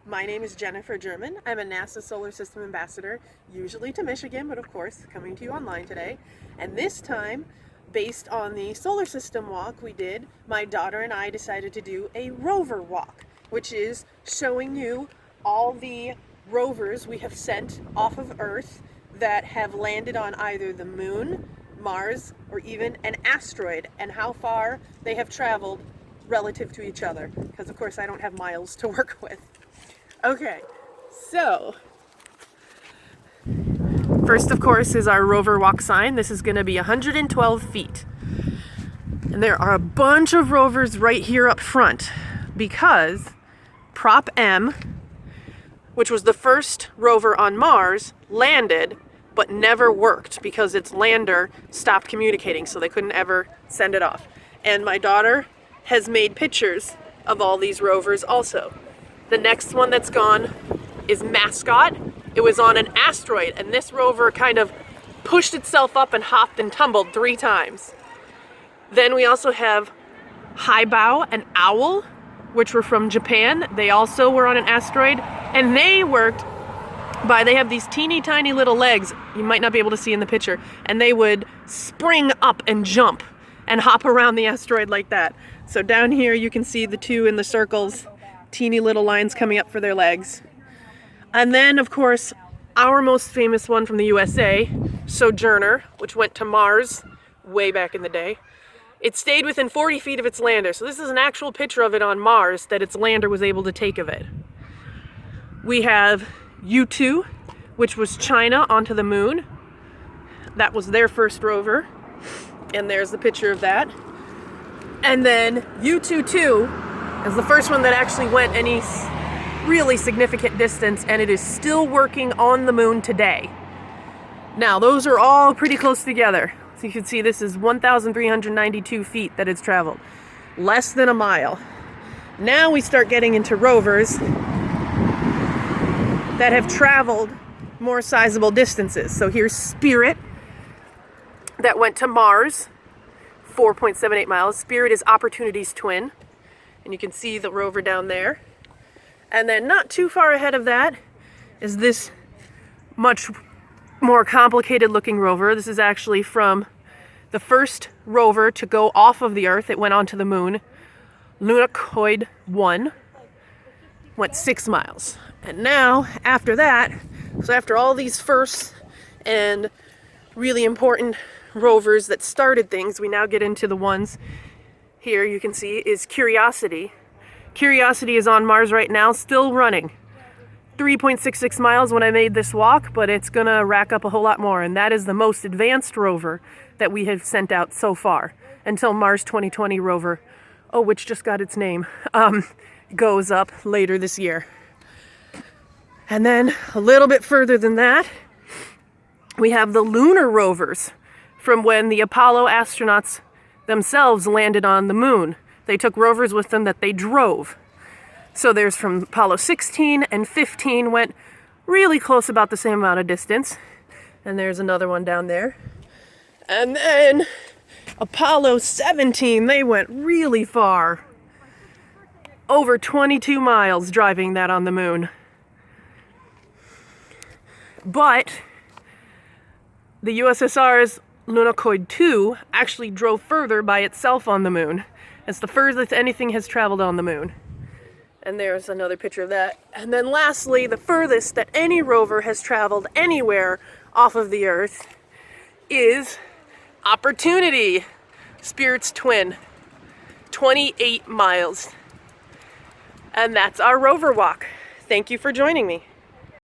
My name is Jennifer German. I'm a NASA Solar System Ambassador, usually to Michigan, but of course coming to you online today. And this time, based on the Solar System Walk we did, my daughter and I decided to do a Rover Walk, which is showing you all the rovers we have sent off of Earth that have landed on either the Moon, Mars, or even an asteroid, and how far they have traveled relative to each other, because of course I don't have miles to work with. Okay, so first of course is our Rover Walk sign. This is going to be 112 feet. And there are a bunch of rovers right here up front because Prop M, which was the first rover on Mars, landed but never worked because its lander stopped communicating, so they couldn't ever send it off. And my daughter has made pictures of all these rovers also. The next one that's gone is Mascot. It was on an asteroid, and this rover kind of pushed itself up and hopped and tumbled 3 times. Then we also have Highbow and Owl, which were from Japan. They also were on an asteroid, and they worked by, they have these teeny tiny little legs, you might not be able to see in the picture, and they would spring up and jump and hop around the asteroid like that. So down here you can see the 2 in the circles, teeny little lines coming up for their legs. And then, of course, our most famous one from the USA, Sojourner, which went to Mars way back in the day. It stayed within 40 feet of its lander, so this is an actual picture of it on Mars that its lander was able to take of it. We have U2, which was China onto the Moon. That was their first rover, and there's the picture of that. And then U2-2 is the first one that actually went any really significant distance, and it is still working on the Moon today. Now, those are all pretty close together. So you can see this is 1,392 feet that it's traveled. Less than a mile. Now we start getting into rovers that have traveled more sizable distances. So here's Spirit that went to Mars, 4.78 miles. Spirit is Opportunity's twin. And you can see the rover down there. And then not too far ahead of that is this much more complicated looking rover. This is actually from the first rover to go off of the Earth. It went onto the Moon. Lunokhod 1 went 6 miles. And now, after that, so after all these firsts and really important rovers that started things, we now get into the ones here you can see is Curiosity. Curiosity is on Mars right now, still running. 3.66 miles when I made this walk, but it's gonna rack up a whole lot more, and that is the most advanced rover that we have sent out so far until Mars 2020 rover, which just got its name, goes up later this year. And then a little bit further than that, we have the lunar rovers from when the Apollo astronauts themselves landed on the Moon. They took rovers with them that they drove. So there's from Apollo 16 and 15 went really close, about the same amount of distance. And there's another one down there. And then Apollo 17, they went really far. Over 22 miles driving that on the Moon. But the USSR's Lunokhod 2 actually drove further by itself on the Moon. It's the furthest anything has traveled on the Moon. And there's another picture of that. And then lastly, the furthest that any rover has traveled anywhere off of the Earth is Opportunity, Spirit's twin, 28 miles. And that's our Rover Walk. Thank you for joining me.